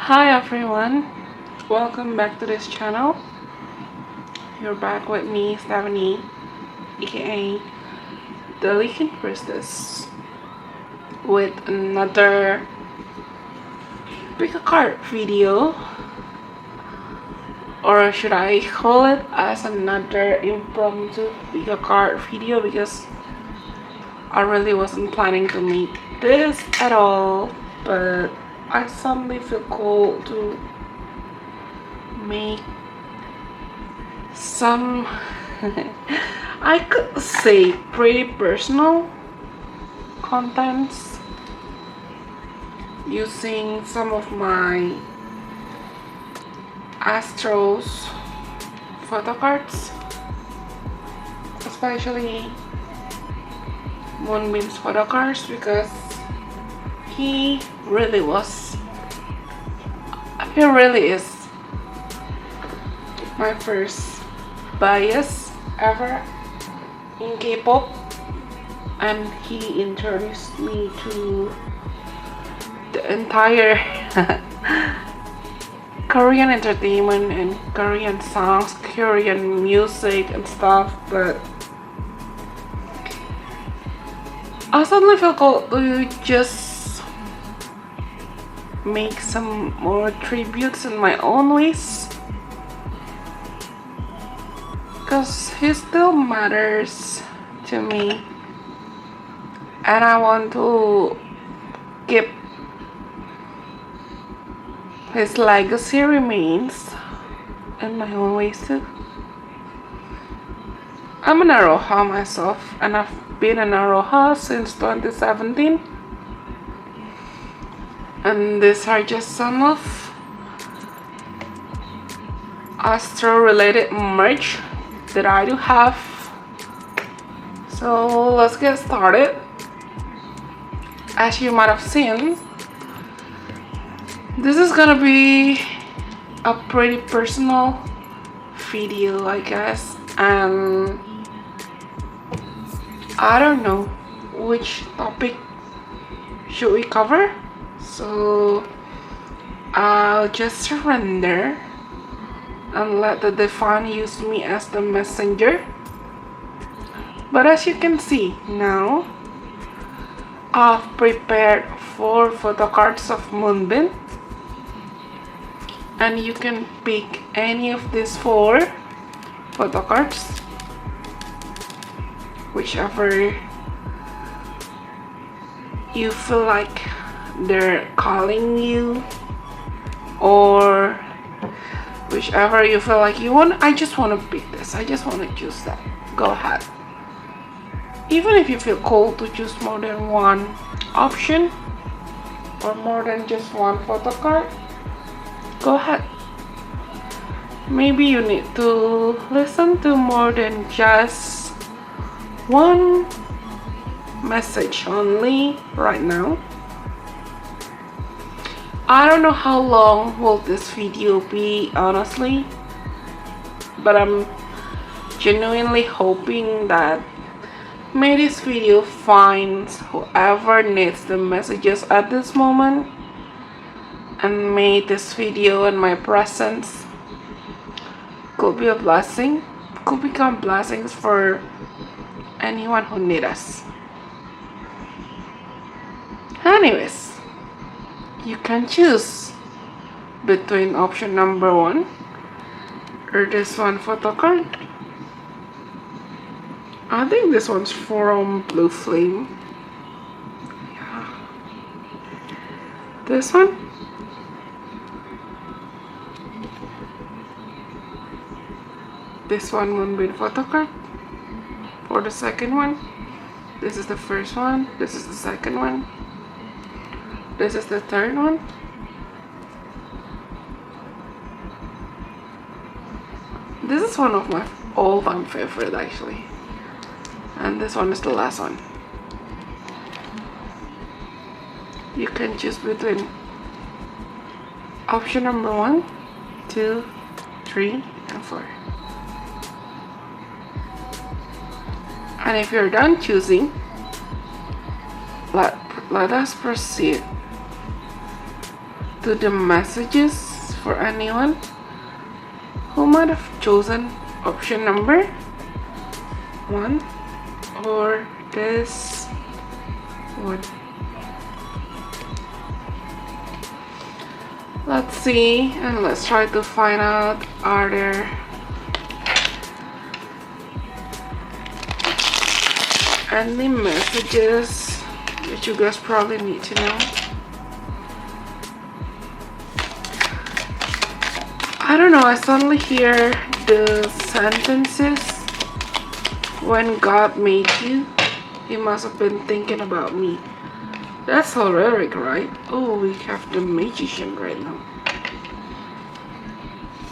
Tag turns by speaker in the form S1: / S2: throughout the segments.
S1: Hi everyone, welcome back to this channel. You're back with me, Stefanny, aka the Leaking Priestess, with another pick a card video, or should I call it as another impromptu pick a card video, because I really wasn't planning to make this at all, but I suddenly feel called to make some I could say pretty personal contents using some of my Astro's photo cards, especially Moonbin's photo cards, because he really is my first bias ever in K-pop, and he introduced me to the entire Korean entertainment and Korean songs, Korean music and stuff. But I suddenly feel called to just make some more tributes in my own ways, because he still matters to me and I want to keep his legacy remains in my own ways too. I'm an Aroha myself, and I've been an Aroha since 2017, and these are just some of Astro related merch that I do have. So let's get started. As you might have seen, this is gonna be a pretty personal video, I guess, and I don't know which topic should we cover, so I'll just surrender and let the Divine use me as the messenger. But as you can see now, I've prepared 4 photo cards of Moonbin, and you can pick any of these 4 photo cards, whichever you feel like they're calling you, or whichever you feel like you want. I just want to pick this, I just want to choose that. Go ahead. Even if you feel called to choose more than one option or more than just one photo card, go ahead. Maybe you need to listen to more than just one message only right now. I don't know how long will this video be, honestly, but I'm genuinely hoping that may this video finds whoever needs the messages at this moment, and may this video and my presence could be a blessing, could become blessings for anyone who needs us. Anyways, you can choose between option number 1 or this one photo card. I think this one's from Blue Flame. Yeah. This one. This one Moonbin photo card. For the second one. This is the first one. This is the second one. This is the third one. This is one of my all-time favorite, actually. And this one is the last one. You can choose between option number 1, 2, 3, and 4. And if you're done choosing, let us proceed to to the messages for anyone who might have chosen option number 1 or this one. Let's see, and let's try to find out, are there any messages that you guys probably need to know? I don't know, I suddenly hear the sentences, when God made you, he must have been thinking about me. That's horrific, right? Oh, we have the magician right now.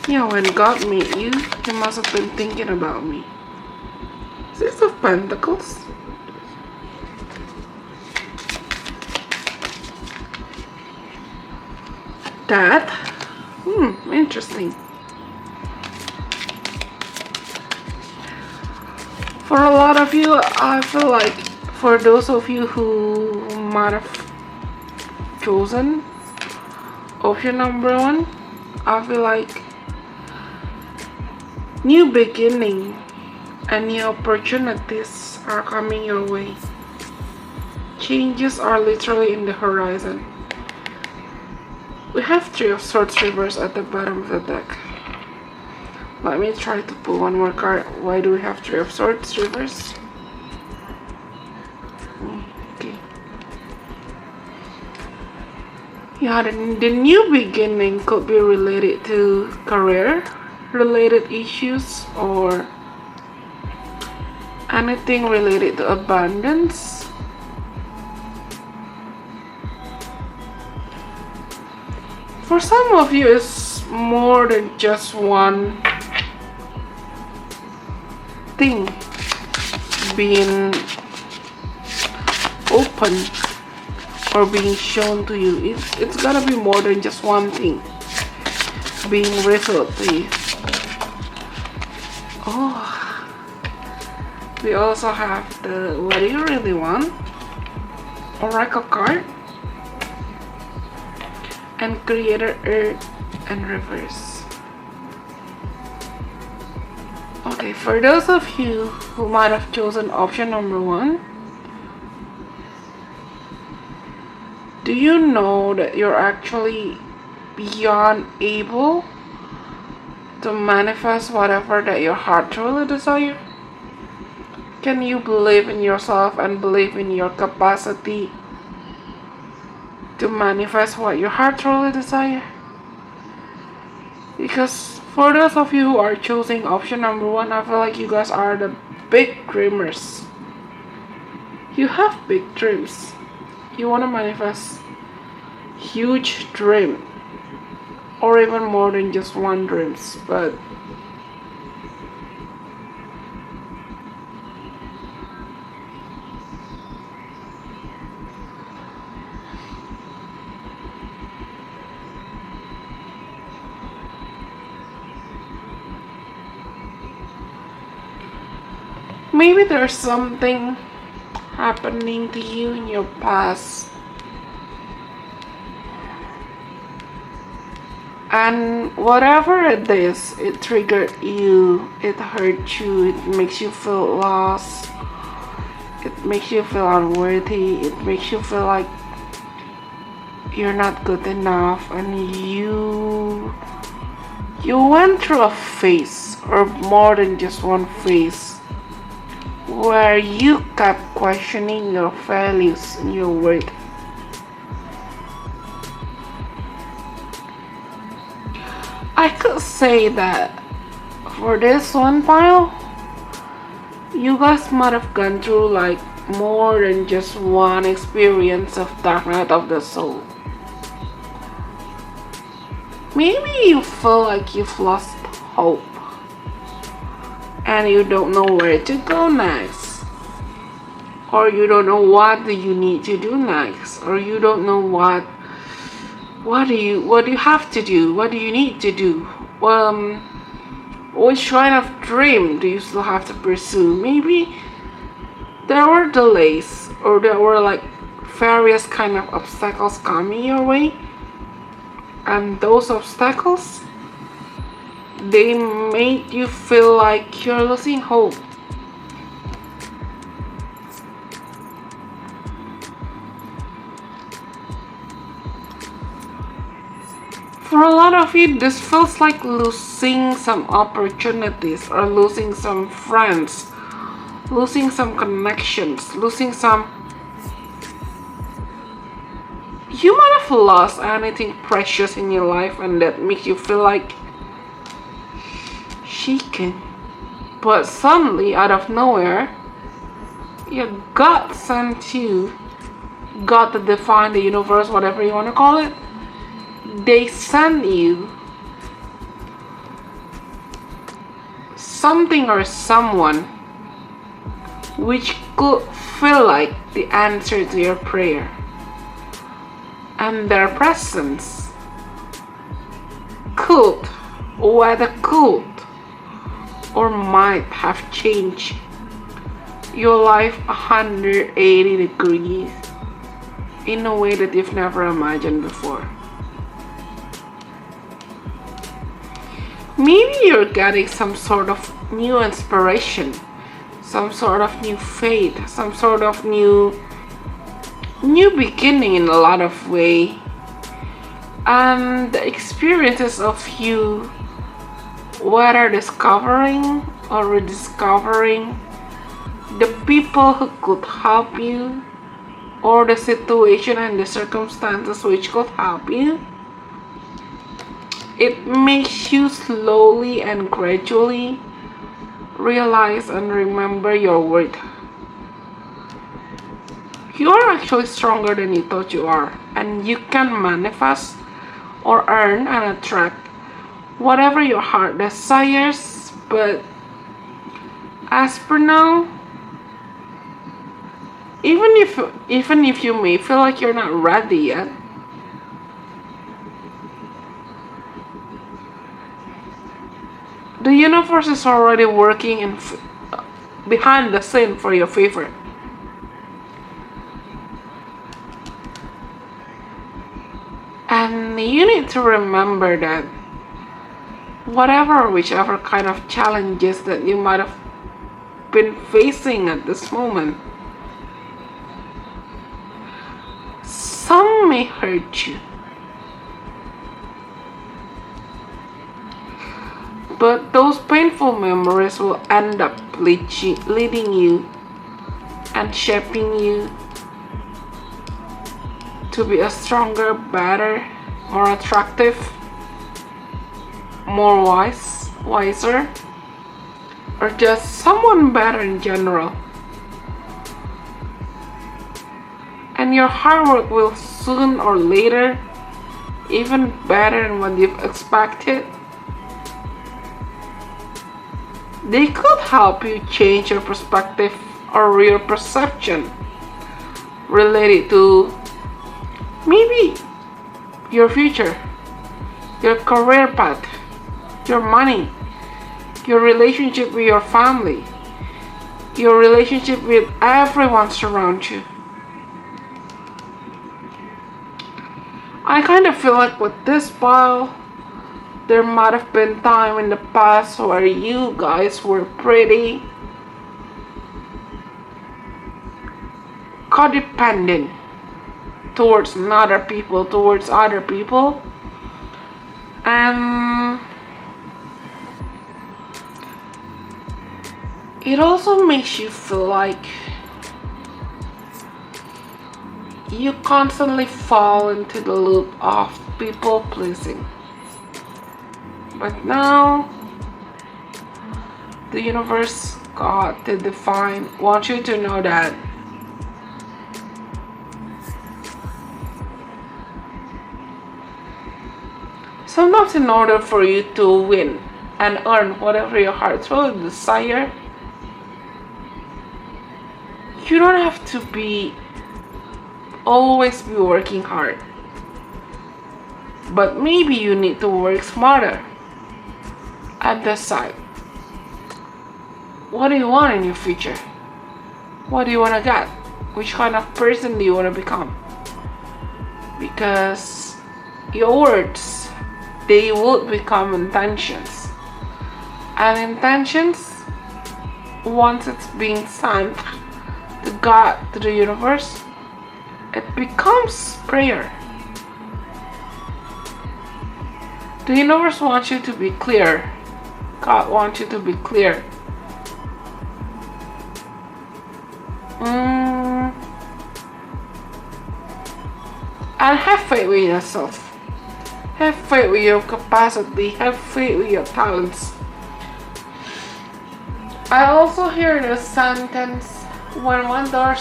S1: Yeah, when God made you, he must have been thinking about me. Six of Pentacles. That. Interesting. For a lot of you, I feel like for those of you who might have chosen option number 1, I feel like new beginning and new opportunities are coming your way. Changes are literally in the horizon. We have 3 of Swords reversed at the bottom of the deck. Let me try to pull one more card. Why do we have 3 of Swords reversed? Okay. Yeah, the new beginning could be related to career related issues or anything related to abundance. For some of you, it's more than just one thing being open or being shown to you. It's gonna be more than just one thing being revealed to you. Oh, we also have the what do you really want oracle card and creator earth and reverse. Okay, for those of you who might have chosen option number 1, do you know that you're actually beyond able to manifest whatever that your heart truly desires? Can you believe in yourself and believe in your capacity to manifest what your heart truly desires? Because for those of you who are choosing option number 1, I feel like you guys are the big dreamers. You have big dreams. You want to manifest huge dream, or even more than just one dreams, but maybe there's something happening to you in your past, and whatever it is, it triggered you, it hurt you, it makes you feel lost, it makes you feel unworthy, it makes you feel like you're not good enough, and you went through a phase, or more than just one phase, where you kept questioning your values and your worth. I could say that for this one pile, you guys might have gone through like more than just one experience of dark night of the soul. Maybe you feel like you've lost hope and you don't know where to go next, or you don't know what do you need to do next, or you don't know what do you have to do, what do you need to do, which kind of dream do you still have to pursue. Maybe there were delays, or there were like various kind of obstacles coming your way, And those obstacles, they make you feel like you're losing hope. For a lot of you, this feels like losing some opportunities or losing some friends, losing some connections, losing some... You might have lost anything precious in your life, and that makes you feel like shaken. But suddenly, out of nowhere, your God sent you, God, the divine, the universe, whatever you want to call it, they send you something or someone which could feel like the answer to your prayer. And their presence could, whether could or might have changed your life 180 degrees in a way that you've never imagined before. Maybe you're getting some sort of new inspiration, some sort of new faith, some sort of new beginning in a lot of way. And the experiences of you, whether discovering or rediscovering the people who could help you, or the situation and the circumstances which could help you, it makes you slowly and gradually realize and remember your worth. You are actually stronger than you thought you are, and you can manifest or earn and attract whatever your heart desires. But as per now, even if you may feel like you're not ready yet, the universe is already working behind the scene for your favor. And you need to remember that whichever kind of challenges that you might have been facing at this moment, some may hurt you, but those painful memories will end up leading you and shaping you to be a stronger, better, more attractive, more wiser, or just someone better in general. And your hard work will soon or later even better than what you've expected. They could help you change your perspective or your perception related to maybe your future, your career path, your money, your relationship with your family, your relationship with everyone around you. I kind of feel like with this pile, there might have been time in the past where you guys were pretty codependent towards other people, and it also makes you feel like you constantly fall into the loop of people pleasing. But now, the universe, God, the divine, wants you to know that sometimes in order for you to win and earn whatever your heart really desire, you don't have to always be working hard. But maybe you need to work smarter and decide, what do you want in your future? What do you want to get? Which kind of person do you want to become? Because your words, they would become intentions. And intentions, once it's being sent to God, to the universe, it becomes prayer. The universe wants you to be clear. God wants you to be clear. And have faith with yourself. Have faith with your capacity. Have faith with your talents. I also hear the sentence, when one door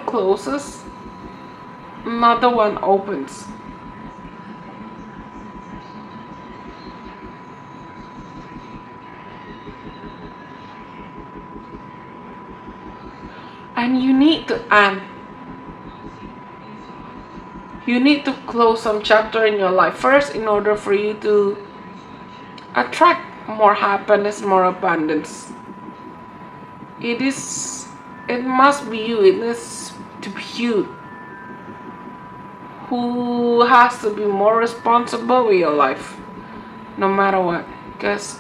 S1: closes, another one opens. And you need to end. You need to close some chapter in your life first in order for you to attract more happiness, more abundance. It must be you. It is to be you who has to be more responsible with your life, no matter what. Because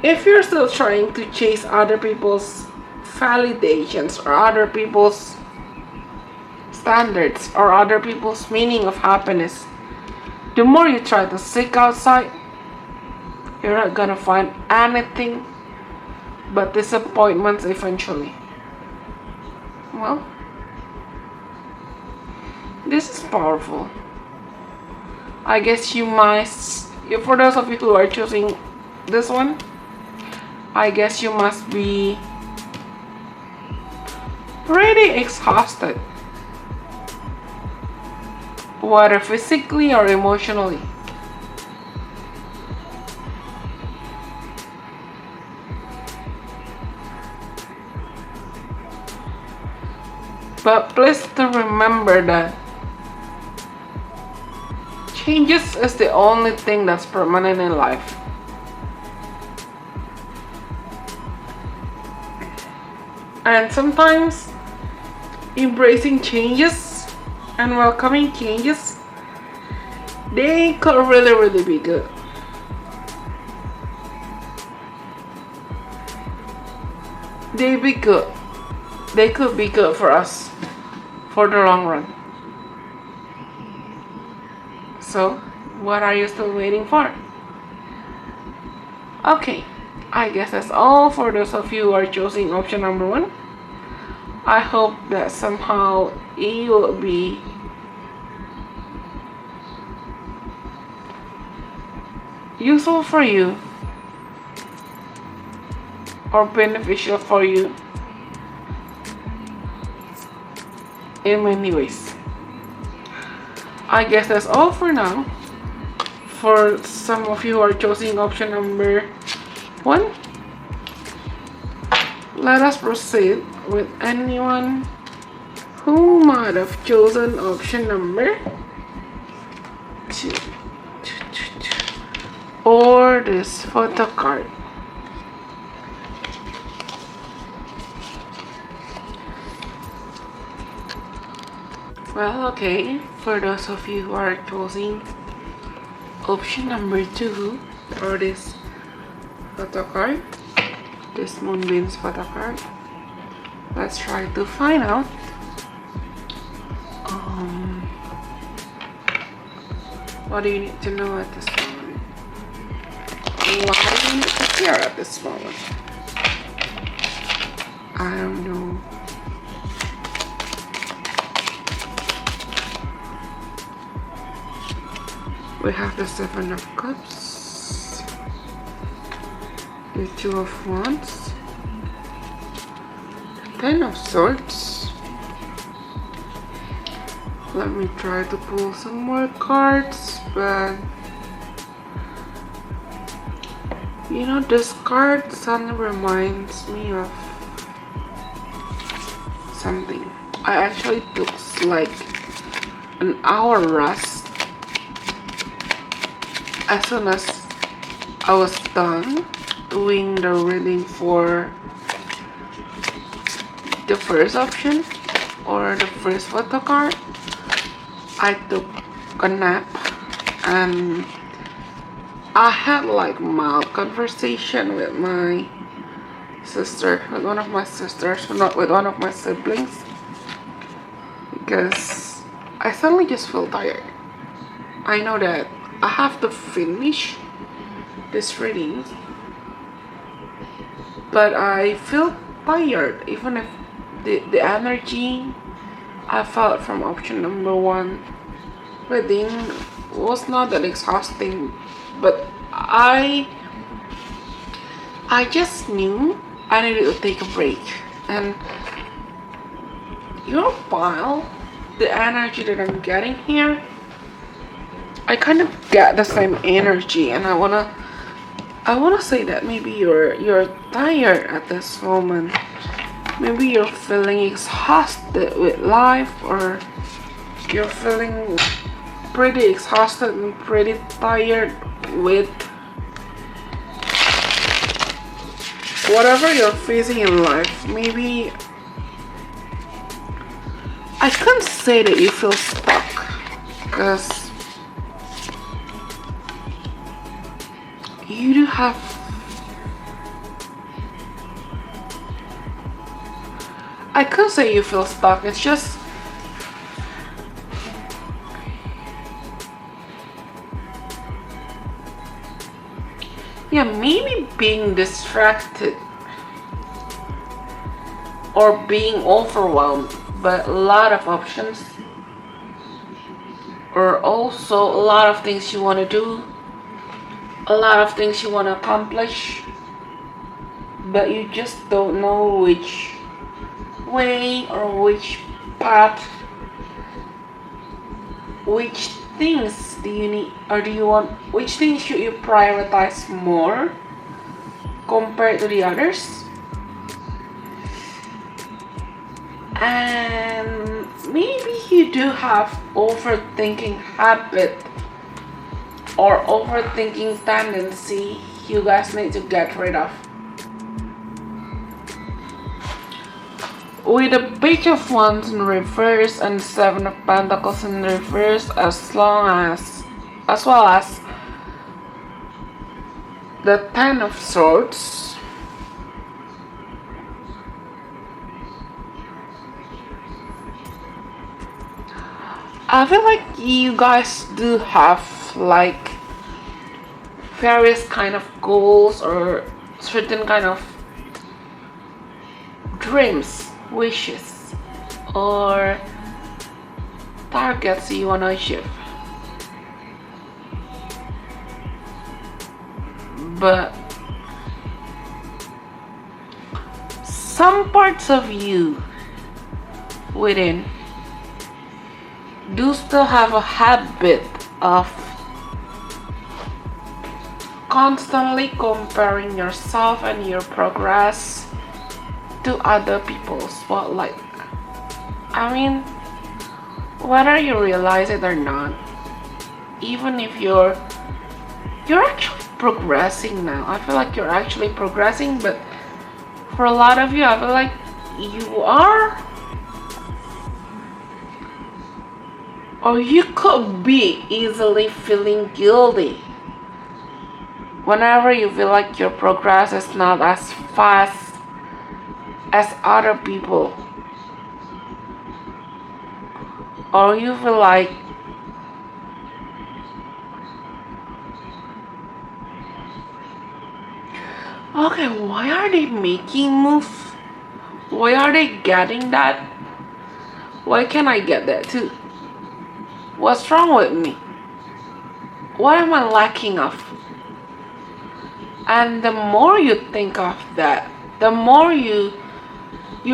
S1: if you're still trying to chase other people's validations or other people's standards or other people's meaning of happiness, the more you try to seek outside, you're not gonna find anything but disappointments eventually. Well, this is powerful. I guess you must, for those of you who are choosing this one, I guess you must be pretty exhausted, whether physically or emotionally. But please to remember that changes is the only thing that's permanent in life. And sometimes embracing changes and welcoming changes, they could really be good. They be good. They could be good for us for the long run. So, what are you still waiting for? Okay, I guess that's all for those of you who are choosing option number 1. I hope that somehow it will be useful for you or beneficial for you in many ways. I guess that's all for now. For some of you who are choosing option number 1, let us proceed with anyone who might have chosen option number 2 or this photo card. Well, okay, for those of you who are choosing option number 2 or this photo card, this Moonbin's photo card, let's try to find out what do you need to know at this moment? What do you need to hear at this moment? I don't know. We have the 7 of Cups, the 2 of Wands, the 10 of Swords. Let me try to pull some more cards, but you know, this card suddenly reminds me of something. I actually took like an hour rest as soon as I was done doing the reading for the first option or the first photo card. I took a nap and I had like mild conversation with my sister, with one of my sisters, not with one of my siblings, because I suddenly just feel tired. I know that I have to finish this reading, but I feel tired, even if the energy I felt from option number 1 reading was not that exhausting, but I just knew I needed to take a break. And your file, the energy that I'm getting here, I kind of get the same energy, and I wanna say that maybe you're tired at this moment. Maybe you're feeling exhausted with life, or you're feeling pretty exhausted and pretty tired with whatever you're facing in life. Maybe I can't say that you feel stuck, because you do have I can't say you feel stuck. It's just yeah, maybe being distracted or being overwhelmed by a lot of options, or also a lot of things you want to do, a lot of things you want to accomplish, but you just don't know which way or which path, which things do you need, or do you want, which things should you prioritize more compared to the others. And maybe you do have overthinking habit or overthinking tendency you guys need to get rid of. With the Page of Wands in reverse and 7 of Pentacles in reverse, as well as the 10 of Swords, I feel like you guys do have like various kind of goals or certain kind of dreams, wishes, or targets you want to achieve. But some parts of you within do still have a habit of constantly comparing yourself and your progress to other people's spotlight. I mean, whether you realize it or not, even if you're actually progressing now. I feel like you're actually progressing, but for a lot of you, I feel like you are, or you could be easily feeling guilty whenever you feel like your progress is not as fast as other people, or you feel like okay, why are they making moves? Why are they getting that? Why can't I get that too? What's wrong with me? What am I lacking of? And the more you think of that, the more you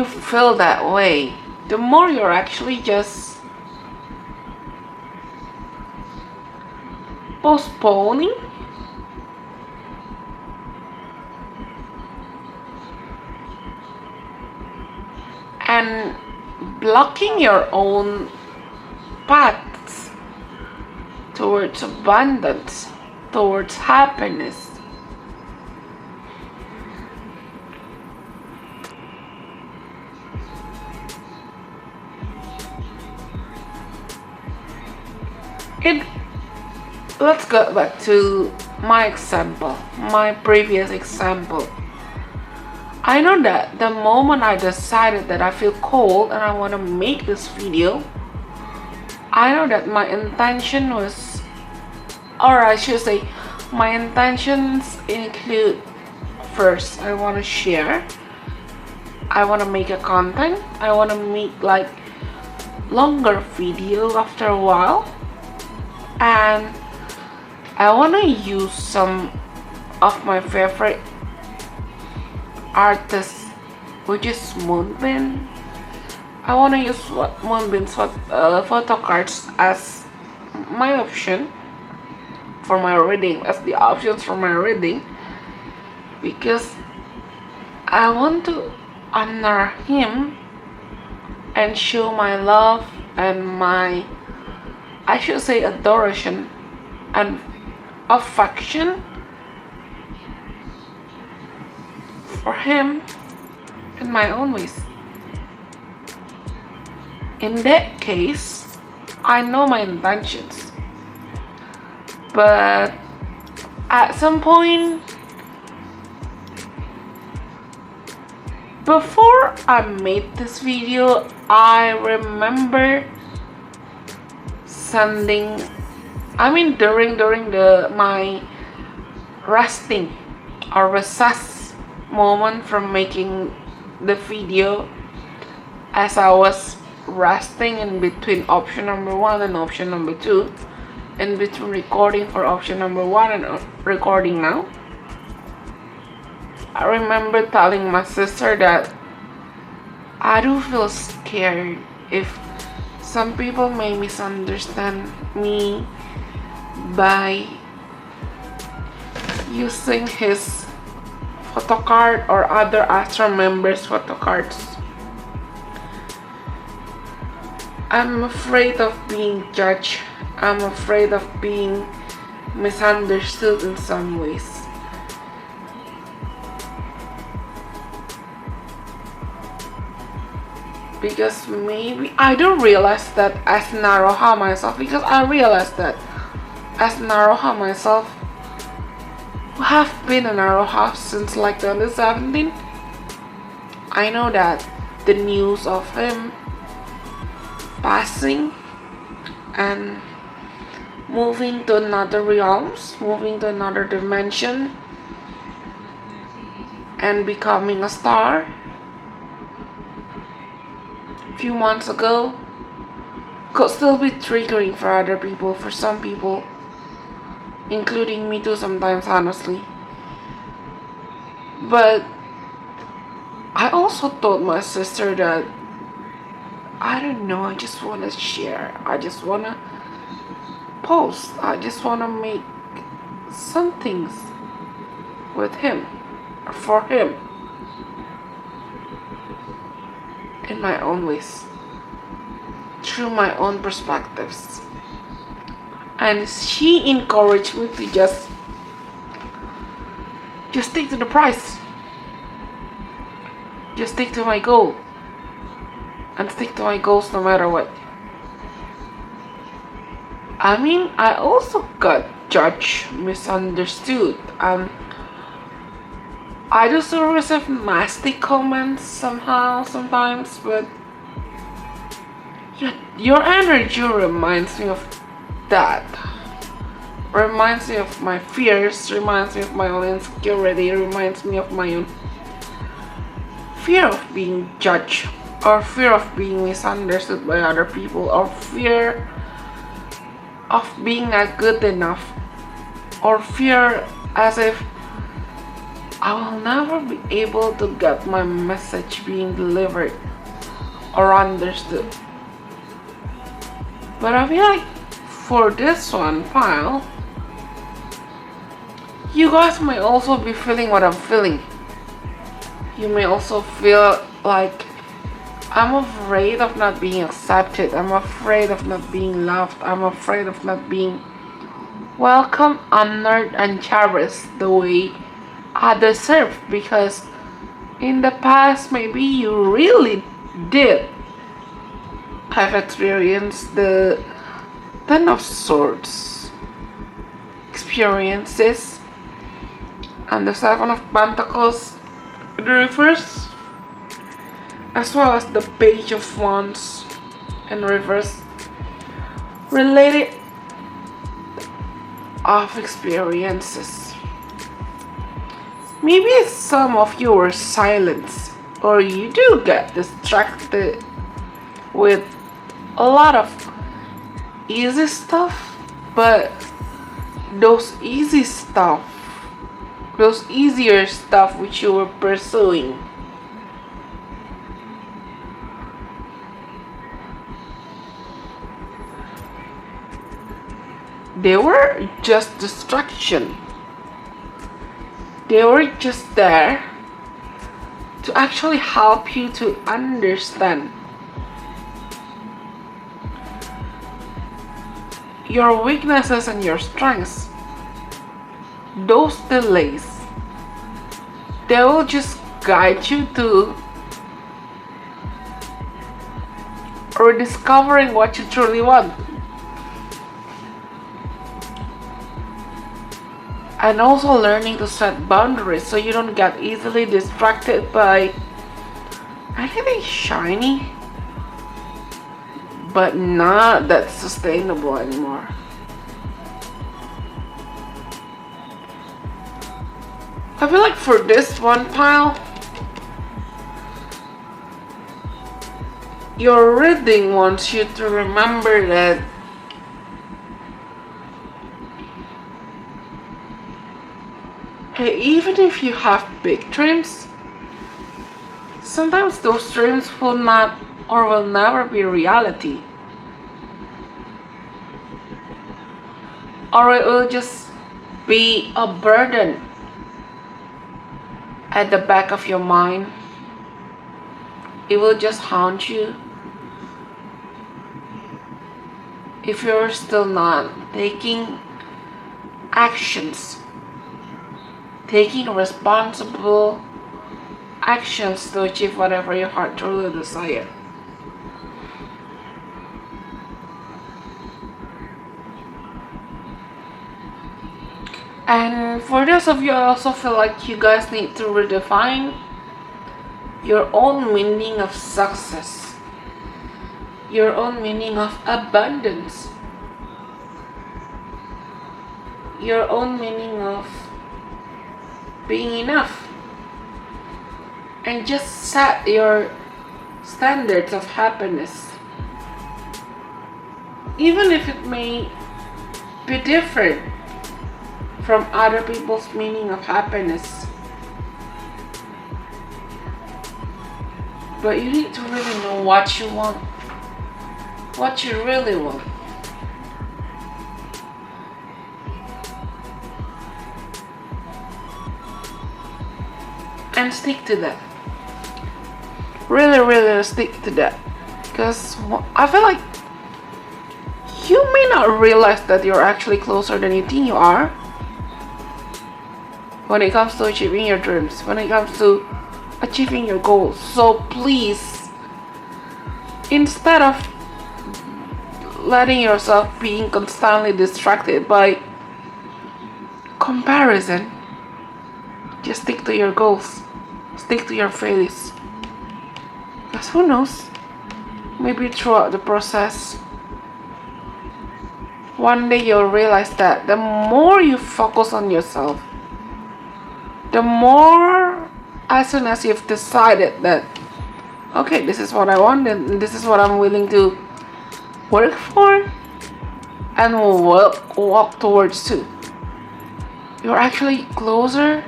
S1: feel that way, the more you're actually just postponing and blocking your own paths towards abundance, towards happiness. it let's go back to my example, my previous example. I know that the moment I decided that I feel cold and I want to make this video, I know that my intention was, or I should say, my intentions include, first, I want to share, I want to make a content, I want to make like longer video after a while, and I want to use some of my favorite artists, which is Moonbin. I want to use Moonbin's photo cards as my option for my reading, as the options for my reading, because I want to honor him and show my love and my, I should say, adoration and affection for him in my own ways. In that case, I know my intentions, but at some point before I made this video, I remember sending, during my resting or recess moment from making the video, as I was resting in between option number 1 and option number 2, in between recording for option number 1 and recording now, I remember telling my sister that I do feel scared if some people may misunderstand me by using his photo card or other Astro members' photo cards. I'm afraid of being judged. I'm afraid of being misunderstood in some ways. Because maybe I don't realize that as Naroha myself, because I realized that as Naroha myself, who have been in Naroha since like 2017, I know that the news of him passing and moving to another realms, moving to another dimension, and becoming a star a few months ago could still be triggering for other people, for some people, including me too sometimes, honestly. But I also told my sister that I don't know, I just want to share, I just want to post, I just want to make some things with him, or for him, in my own ways, through my own perspectives. And she encouraged me to just stick to the price, just stick to my goal, and stick to my goals no matter what. I also got judged, misunderstood. I do still receive nasty comments sometimes, but your energy reminds me of that. Reminds me of my fears, reminds me of my own insecurity, reminds me of my own fear of being judged, or fear of being misunderstood by other people, or fear of being not good enough, or fear as if I will never be able to get my message being delivered or understood. But I feel like for this one file, you guys may also be feeling what I'm feeling. You may also feel like I'm afraid of not being accepted, I'm afraid of not being loved, I'm afraid of not being welcome, honored, and cherished the way I deserve, because in the past maybe you really did have experienced the Ten of Swords, experiences, and the Seven of Pentacles in reverse, as well as the Page of Wands in reverse, related of experiences. Maybe some of you are silenced, or you do get distracted with a lot of easy stuff, but those easier stuff which you were pursuing, they were just distraction. They were just there to actually help you to understand your weaknesses and your strengths. Those delays, they will just guide you to rediscovering what you truly want. And also learning to set boundaries so you don't get easily distracted by anything shiny but not that sustainable anymore. I feel like for this one pile, your reading wants you to remember that hey, even if you have big dreams, sometimes those dreams will not or will never be reality. Or it will just be a burden at the back of your mind. It will just haunt you if you're still not taking actions, taking responsible actions to achieve whatever your heart truly desires. And for those of you, I also feel like you guys need to redefine your own meaning of success, your own meaning of abundance, your own meaning of being enough, and just set your standards of happiness, even if it may be different from other people's meaning of happiness. But you need to really know what you want, what you really want. And stick to that. Really stick to that. Because I feel like you may not realize that you're actually closer than you think you are when it comes to achieving your dreams, when it comes to achieving your goals. So please, instead of letting yourself being constantly distracted by comparison, just stick to your goals, stick to your values. Because who knows, maybe throughout the process, one day you'll realize that the more you focus on yourself, the more, as soon as you've decided that, okay, this is what I want and this is what I'm willing to work for and walk towards to, you're actually closer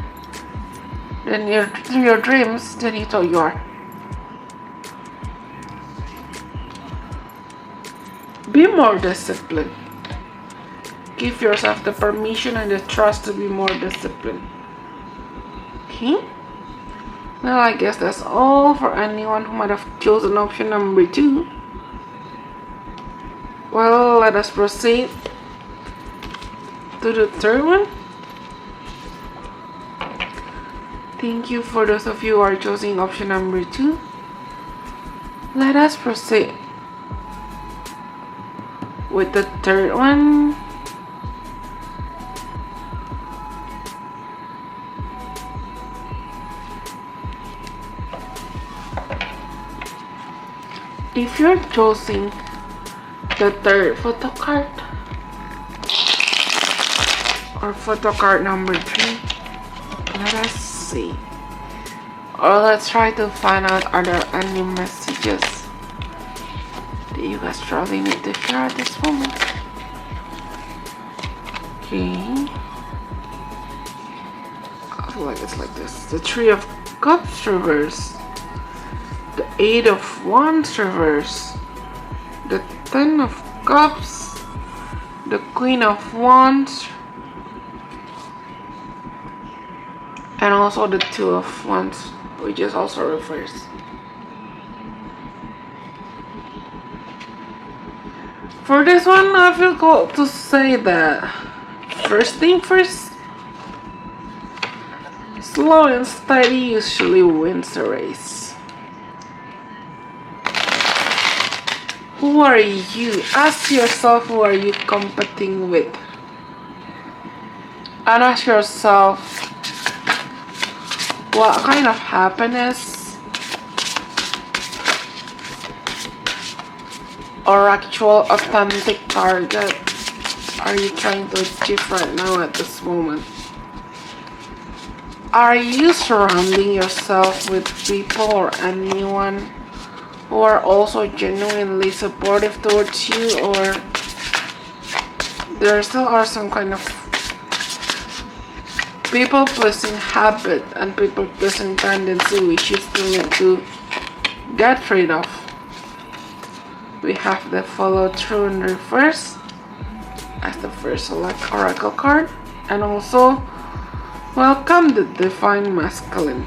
S1: than your dreams than you thought you are. Be more disciplined. Give yourself the permission and the trust to be more disciplined. Okay? Well, I guess that's all for anyone who might have chosen option number 2. Well, let us proceed to the third one. Thank you for those of you who are choosing option number 2. Let us proceed with the third one. If you're choosing the third photo card or photo card number 3, let us see. Or let's try to find out are there any messages that you guys probably need to hear at this moment. Okay. I feel like it's like this. The 3 of Cups reverse. The 8 of Wands reverse. The 10 of Cups. The Queen of Wands. And also the 2 of Wands, which is also reversed. For this one, I feel called to say that first thing first, slow and steady usually wins the race. Who are you? Ask yourself, who are you competing with? And ask yourself, what kind of happiness or actual authentic target are you trying to achieve right now at this moment? Are you surrounding yourself with people or anyone who are also genuinely supportive towards you, or there still are some kind of people pleasing habit and people pleasing tendency which you still need to get rid of? We have the follow through in reverse as the first select oracle card, and also welcome the divine masculine.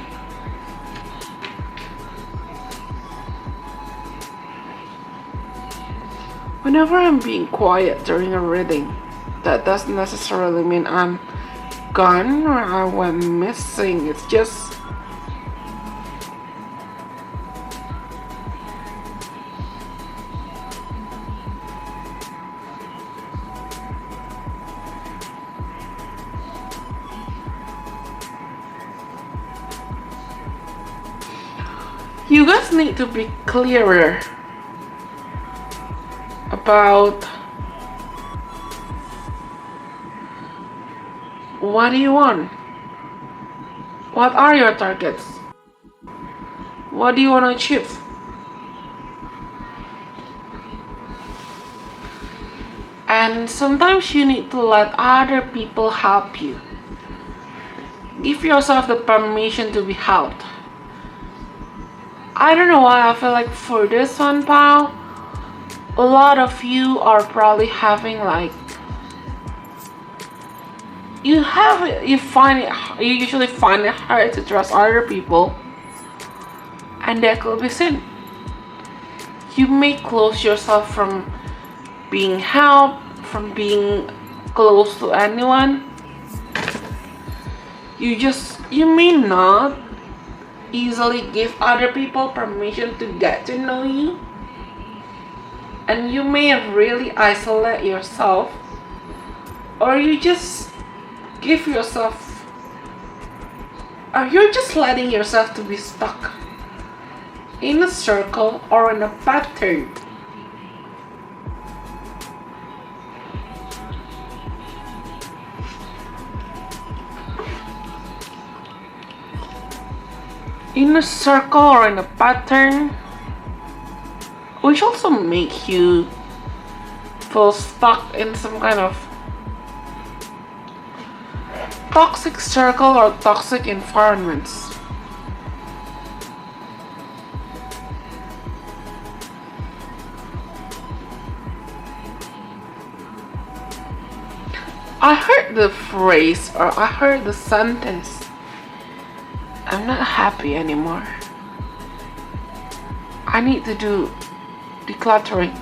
S1: Whenever I'm being quiet during a reading, that doesn't necessarily mean I'm gone or I went missing. It's just you guys need to be clearer about what do you want? What are your targets? What do you want to achieve? And sometimes you need to let other people help you. Give yourself the permission to be helped. I don't know why I feel like for this one, pal, a lot of you are probably having like you usually find it hard to trust other people, and that could be sin. You may close yourself from being helped, from being close to anyone. You may not easily give other people permission to get to know you, and you may really isolate yourself, or you just give yourself, or you're just letting yourself to be stuck in a circle or in a pattern. In a circle or in a pattern, which also make you feel stuck in some kind of toxic circle or toxic environments. I heard the phrase, or I heard the sentence, I'm not happy anymore. I need to do decluttering.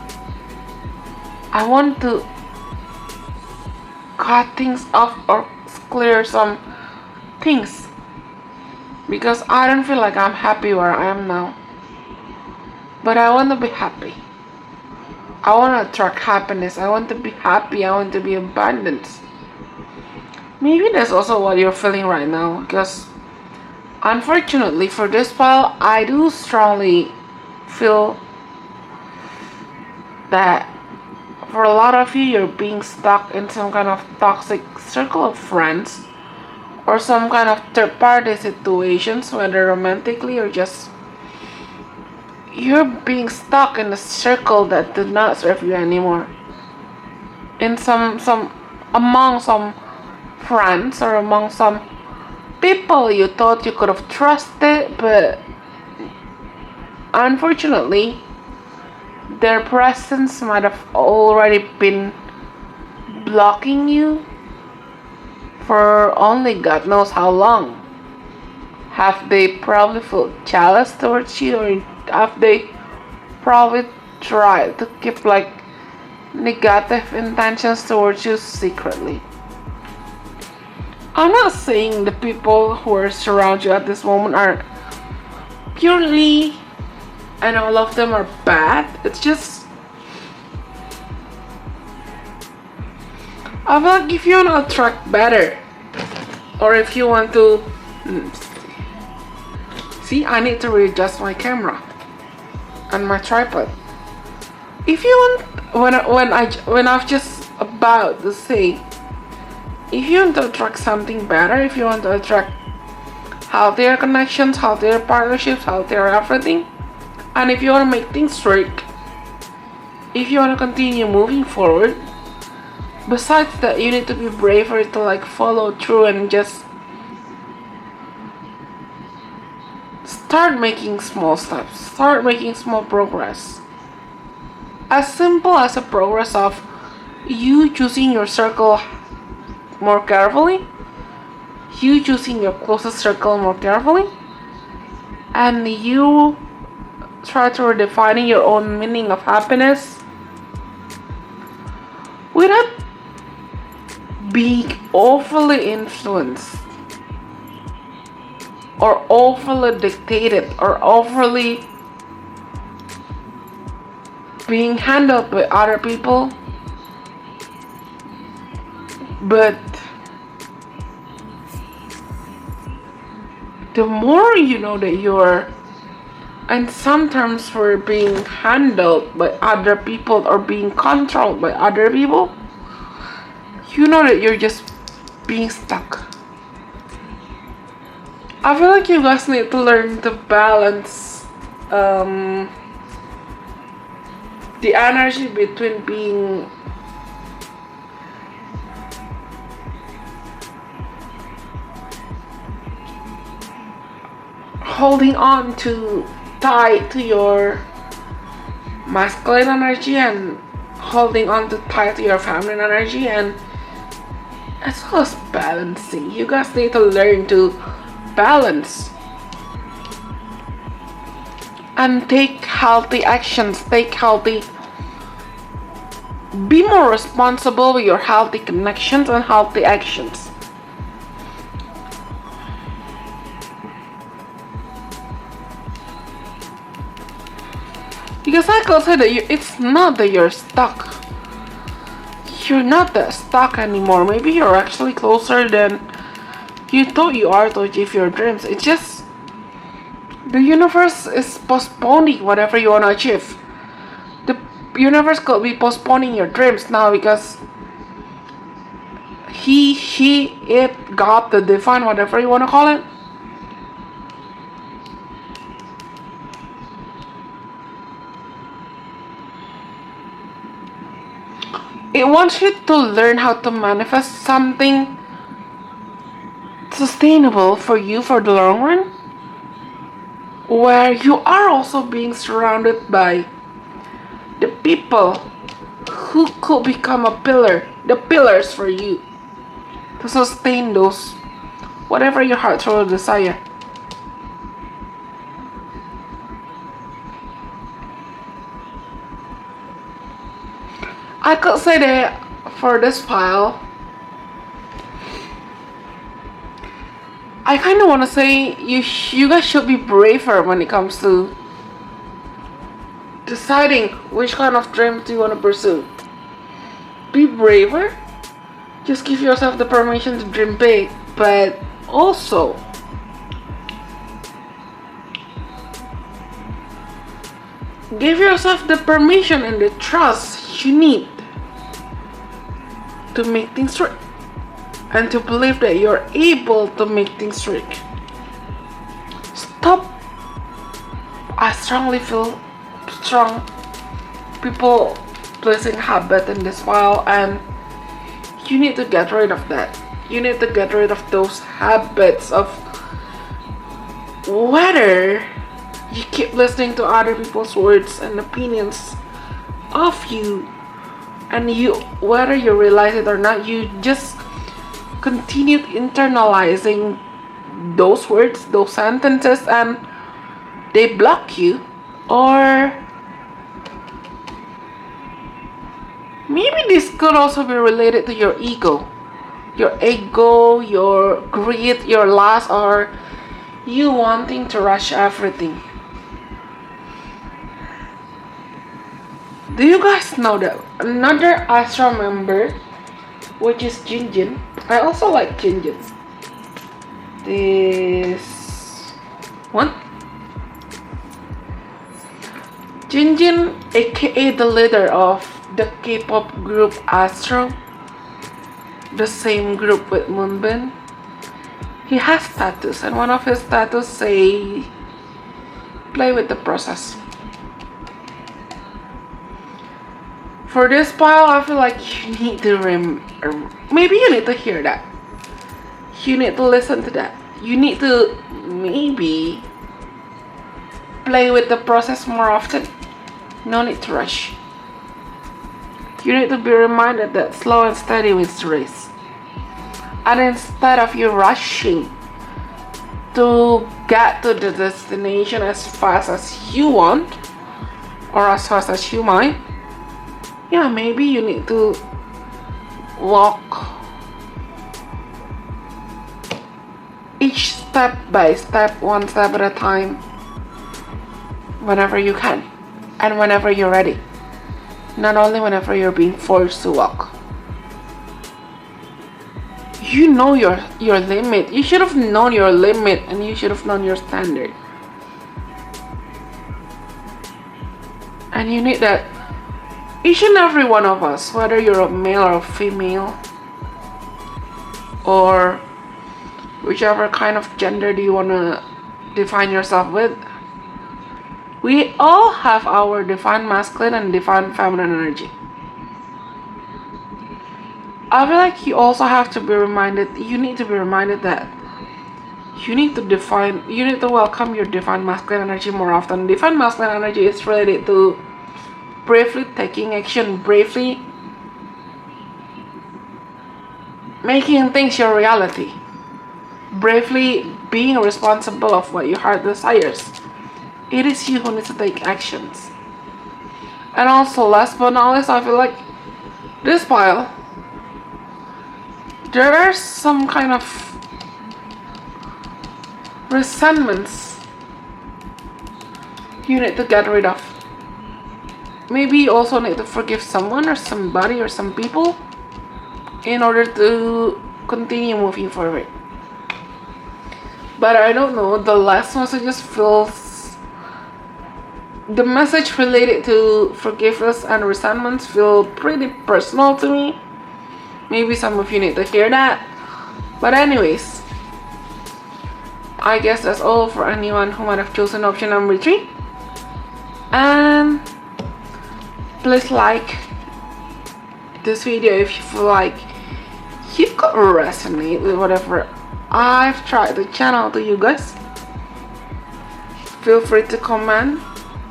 S1: I want to cut things off or clear some things because I don't feel like I'm happy where I am now. But I want to be happy. I want to attract happiness. I want to be happy. I want to be abundant. Maybe that's also what you're feeling right now. Because unfortunately for this pile, I do strongly feel that for a lot of you, you're being stuck in some kind of toxic circle of friends or some kind of third party situations, whether romantically or just you're being stuck in a circle that does not serve you anymore. In some among some friends or among some people you thought you could have trusted, but unfortunately their presence might have already been blocking you for only God knows how long. Have they probably felt jealous towards you, or have they probably tried to keep like negative intentions towards you secretly? I'm not saying the people who are surrounding you at this moment are purely and all of them are bad. It's just I feel like if you want to attract better, or if you want to see, I need to readjust my camera and my tripod. If you want, when I've just about to say, if you want to attract something better, if you want to attract healthier connections, healthier partnerships, healthier everything, and if you want to make things straight, if you want to continue moving forward, besides that, you need to be braver to like follow through and just start making small steps, start making small progress. As simple as a progress of you choosing your circle more carefully, you choosing your closest circle more carefully, and you try to redefine your own meaning of happiness without being overly influenced or overly dictated or overly being handled by other people. But the more you know that you're, and sometimes we're being handled by other people or being controlled by other people, you know that you're just being stuck. I feel like you guys need to learn to balance the energy between being holding on to tight to your masculine energy and holding on to tight to your feminine energy, and as well as balancing. You guys need to learn to balance and take healthy actions, be more responsible with your healthy connections and healthy actions. Because I could say that it's not that you're stuck. You're not that stuck anymore. Maybe you're actually closer than you thought you are to achieve your dreams. It's just the universe is postponing whatever you want to achieve. The universe could be postponing your dreams now because it, God, the divine, whatever you want to call it, it wants you to learn how to manifest something sustainable for you for the long run, where you are also being surrounded by the people who could become the pillars for you to sustain those whatever your heart truly desire. I could say that for this pile, I kind of want to say you guys should be braver when it comes to deciding which kind of dreams do you want to pursue. Be braver. Just give yourself the permission to dream big, but also give yourself the permission and the trust you need to make things right and to believe that you're able to make things right. Stop. I strongly feel strong people placing habit in this file, and you need to get rid of that. You need to get rid of those habits of whether you keep listening to other people's words and opinions of you, and whether you realize it or not, you just continue internalizing those words, those sentences, and they block you. Or maybe this could also be related to your ego, your greed, your lust, or you wanting to rush everything. Do you guys know that another Astro member, which is Jinjin? I also like Jinjin. This one. Jinjin, aka the leader of the K-pop group Astro, the same group with Moonbin. He has tattoos, and one of his tattoos say, "Play with the process." For this pile, I feel like you need to maybe you need to hear that. You need to listen to that. You need to maybe play with the process more often. No need to rush. You need to be reminded that slow and steady wins the race. And instead of you rushing to get to the destination as fast as you want, or as fast as you might, yeah, maybe you need to walk each step by step, one step at a time, whenever you can and whenever you're ready. Not only whenever you're being forced to walk. You know your limit. You should have known your limit, and you should have known your standard. And you need that. Each and every one of us, whether you're a male or a female, or whichever kind of gender do you want to define yourself with, we all have our divine masculine and divine feminine energy. I feel like you also have to be reminded, you need to be reminded that you need to welcome your divine masculine energy more often. Divine masculine energy is related to bravely taking action, bravely making things your reality, bravely being responsible of what your heart desires. It is you who needs to take actions. And also, last but not least, I feel like this pile, there are some kind of resentments you need to get rid of. Maybe you also need to forgive someone or somebody or some people in order to continue moving forward. But I don't know, the last messages feels, the message related to forgiveness and resentments feel pretty personal to me. Maybe some of you need to hear that. But anyways, I guess that's all for anyone who might have chosen option number 3. And please like this video if you feel like you could resonate with whatever I've tried to channel to you guys. Feel free to comment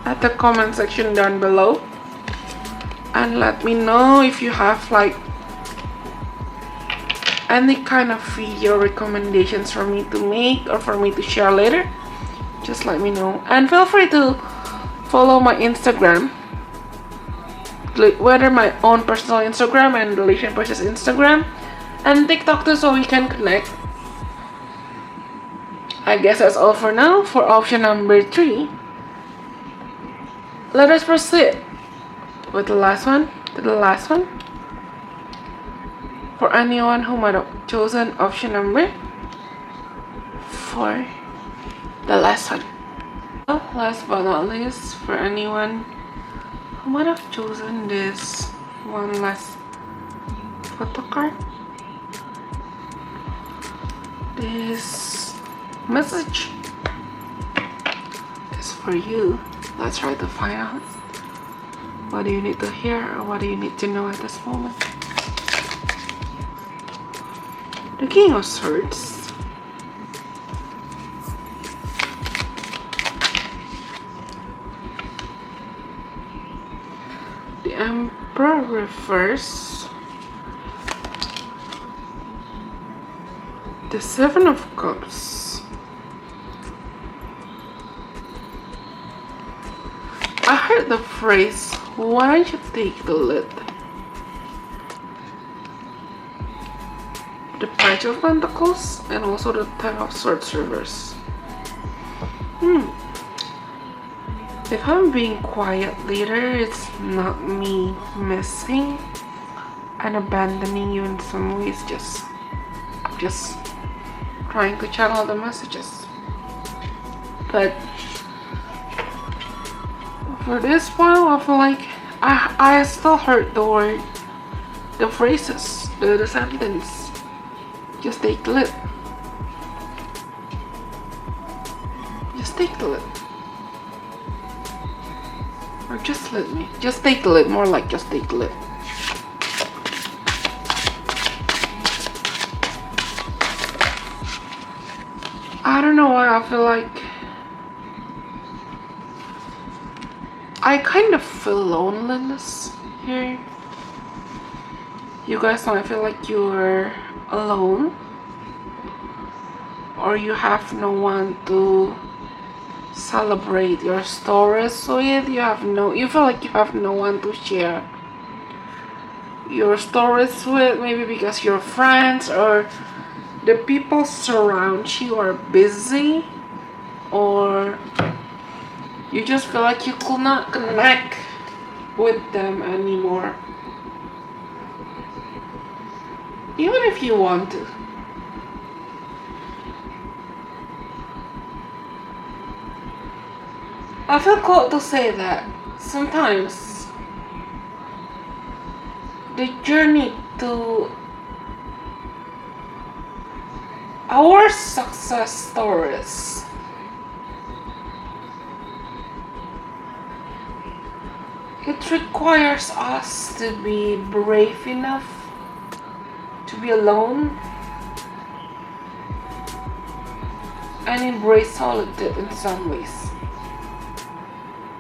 S1: at the comment section down below and let me know if you have like any kind of video recommendations for me to make or for me to share later. Just let me know, and feel free to follow my Instagram, whether my own personal Instagram and Relation Precious Instagram, and TikTok too, so we can connect. I guess that's all for now for option number 3. let us proceed with the last one. For anyone who might have chosen option number 4, the last one. Well, last but not least, for anyone who might have chosen this one last photo card, this message is for you. Let's try to find out, what do you need to hear, or what do you need to know at this moment? The King of Swords, the Emperor reverse, the Seven of Cups. I heard the phrase, why don't you take the lead? The Page of Pentacles and also the Ten of Swords reverse. If I'm being quiet later, it's not me missing and abandoning you in some ways, just trying to channel the messages. But for this while, I feel like I still heard the word, the phrases, the sentence. Just take the lead. Just take the lead. Or just let me. Just take the lead. More like just take the lead. I don't know why I feel like I kind of feel loneliness here. You guys don't feel like you're alone, or you have no one to celebrate your stories with. You feel like you have no one to share your stories with, maybe because your friends or the people surround you are busy, or you just feel like you could not connect with them anymore, even if you want to. I feel called to say that sometimes the journey to our success stories it requires us to be brave enough to be alone and embrace solitude in some ways,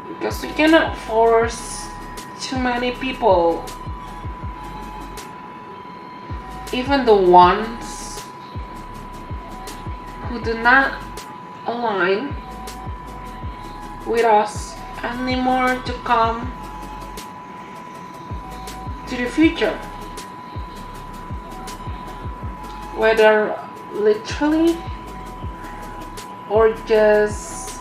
S1: because we cannot force too many people, even the ones who do not align with us anymore, to come to the future, whether literally or just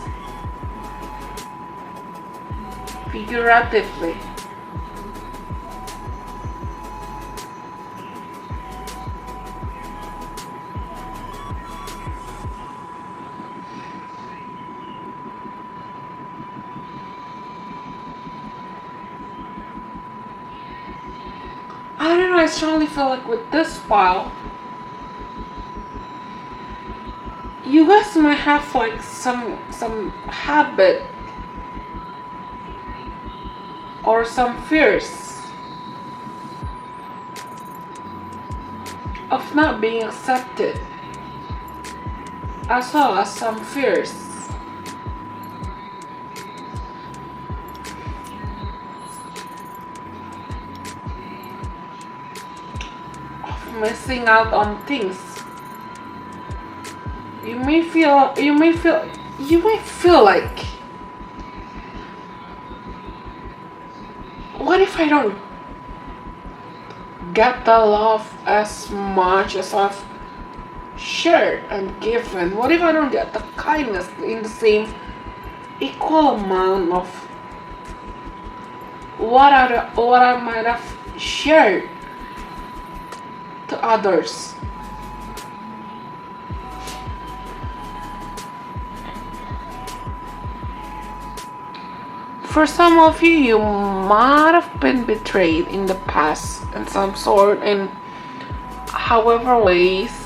S1: figuratively. I don't know, I strongly feel like with this file, you guys might have like some habit or some fears of not being accepted, as well as some fears of missing out on things. You may feel like, what if I don't get the love as much as I've shared and given? What if I don't get the kindness in the same equal amount of what I might have shared to others. For some of you, you might have been betrayed in the past in some sort, in however ways.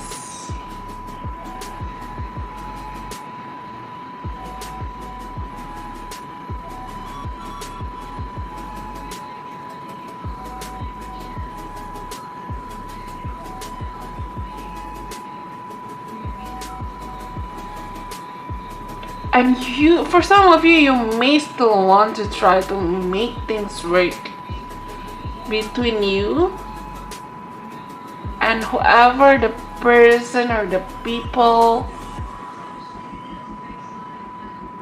S1: And for some of you, you may still want to try to make things work between you and whoever the person or the people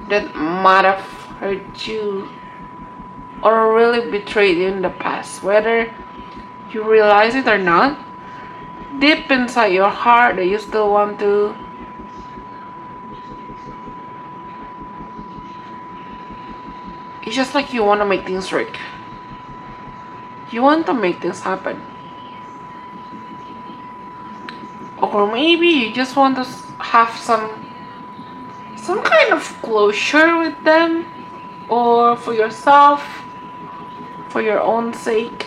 S1: that might have hurt you or really betrayed you in the past. Whether you realize it or not, deep inside your heart that you still want to it's just like you want to make things work. You want to make things happen. Or maybe you just want to have some kind of closure with them, or for yourself, for your own sake.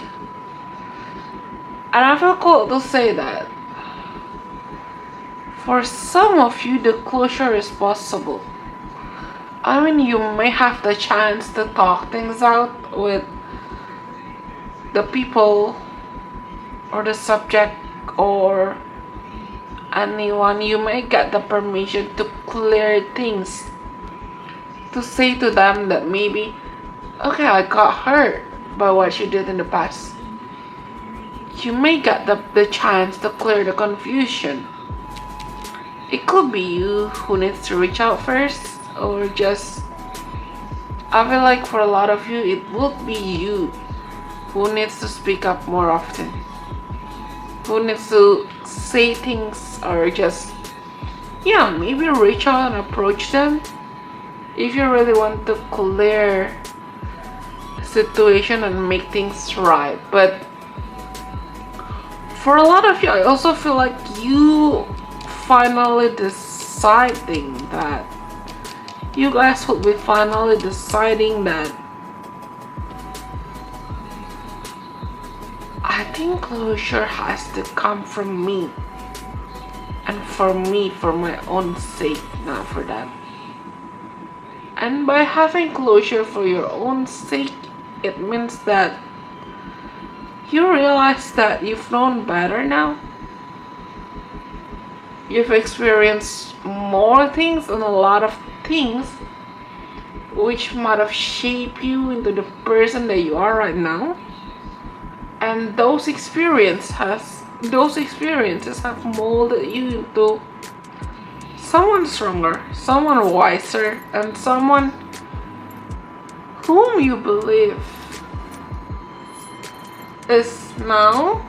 S1: And I feel cool to say that for some of you, the closure is possible. I mean, you may have the chance to talk things out with the people or the subject or anyone. You may get the permission to clear things, to say to them that maybe, okay, I got hurt by what you did in the past. You may get the chance to clear the confusion. It could be you who needs to reach out first, or just, I feel like for a lot of you, it would be you who needs to speak up more often, who needs to say things, or just, yeah, maybe reach out and approach them if you really want to clear the situation and make things right. But for a lot of you, I also feel like you finally deciding that you guys will be finally deciding that I think closure has to come from me, and for me, for my own sake, not for them. And by having closure for your own sake, it means that you realize that you've known better now. You've experienced more things and a lot of things which might have shaped you into the person that you are right now. And those experiences have molded you into someone stronger, someone wiser, and someone whom you believe is now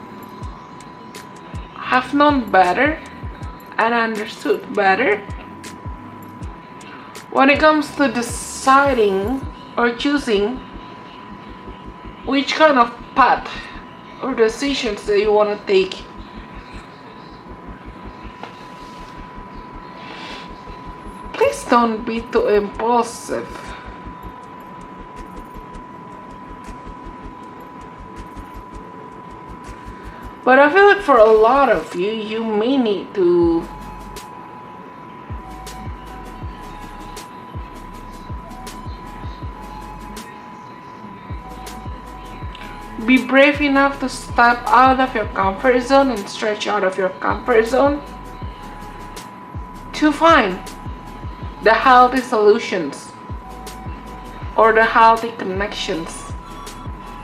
S1: have known better and understood better when it comes to deciding or choosing which kind of path or decisions that you want to take. Please don't be too impulsive. But I feel like for a lot of you, you may need to be brave enough to step out of your comfort zone and stretch out of your comfort zone to find the healthy solutions or the healthy connections,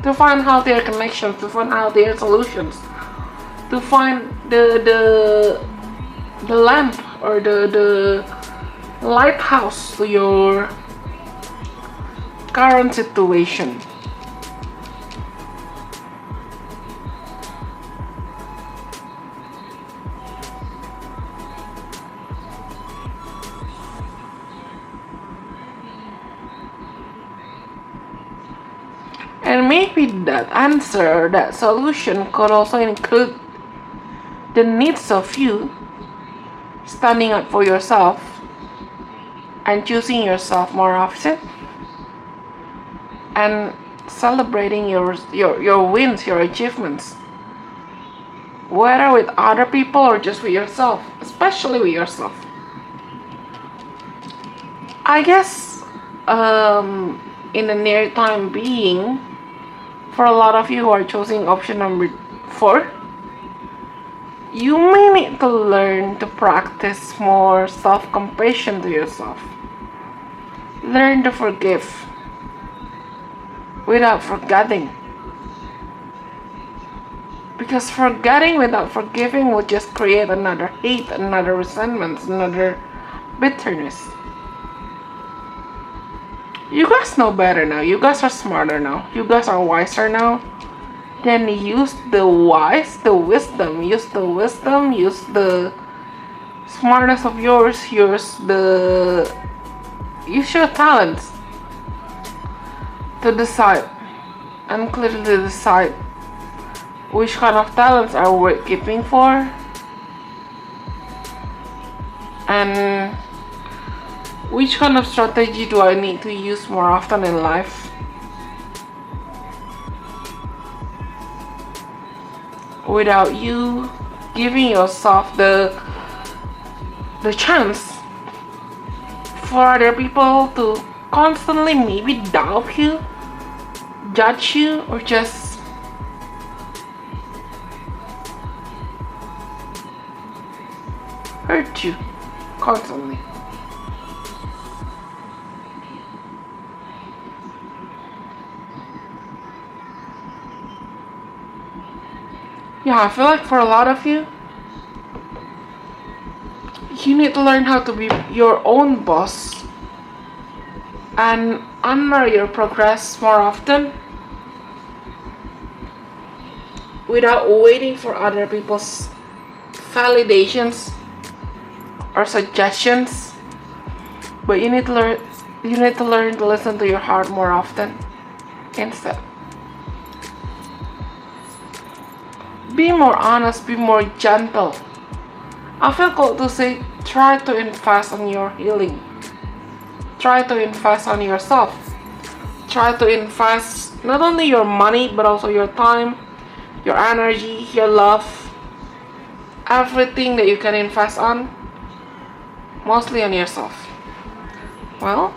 S1: to find healthier connections, to find healthier solutions, to find the lamp or the lighthouse to your current situation. And maybe that answer, that solution could also include the needs of you standing up for yourself and choosing yourself more often and celebrating your wins, your achievements, whether with other people or just with yourself, especially with yourself. I guess in the near time being, for a lot of you who are choosing option number 4, you may need to learn to practice more self-compassion to yourself. Learn to forgive without forgetting. Because forgetting without forgiving will just create another hate, another resentment, another bitterness. You guys know better now. You guys are smarter now. You guys are wiser now. Then use the wisdom. Use the smartness of yours. Use your talents to decide and clearly decide which kind of talents are worth keeping for and which kind of strategy do I need to use more often in life without you giving yourself the chance for other people to constantly maybe doubt you, judge you, or just hurt you constantly. Yeah, I feel like for a lot of you, you need to learn how to be your own boss and honor your progress more often without waiting for other people's validations or suggestions. But you need to learn to listen to your heart more often instead. Be more honest, be more gentle. I feel called to say, try to invest on your healing. Try to invest on yourself. Try to invest not only your money, but also your time, your energy, your love, everything that you can invest on, mostly on yourself. Well,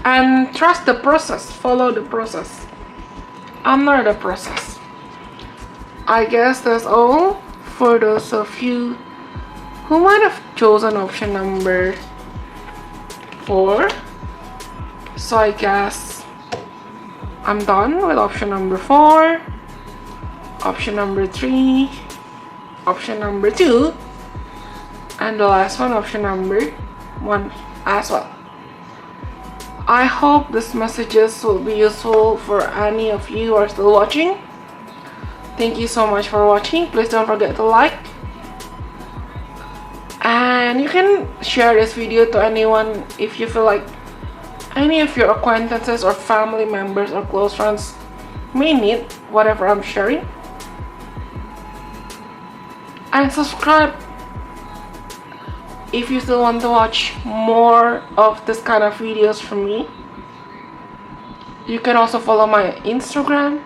S1: and trust the process, follow the process, honor the process. I guess that's all for those of you who might have chosen option number 4. So I guess I'm done with option number 4, option number 3, option number 2, and the last one, option number 1 as well. I hope these messages will be useful for any of you who are still watching. Thank you so much for watching. Please don't forget to like, and you can share this video to anyone if you feel like any of your acquaintances or family members or close friends may need whatever I'm sharing. And subscribe if you still want to watch more of this kind of videos from me. You can also follow my Instagram.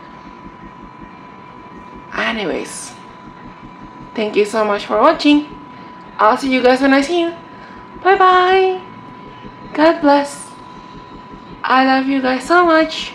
S1: Anyways, thank you so much for watching. I'll see you guys when I see you. Bye bye. God bless. I love you guys so much.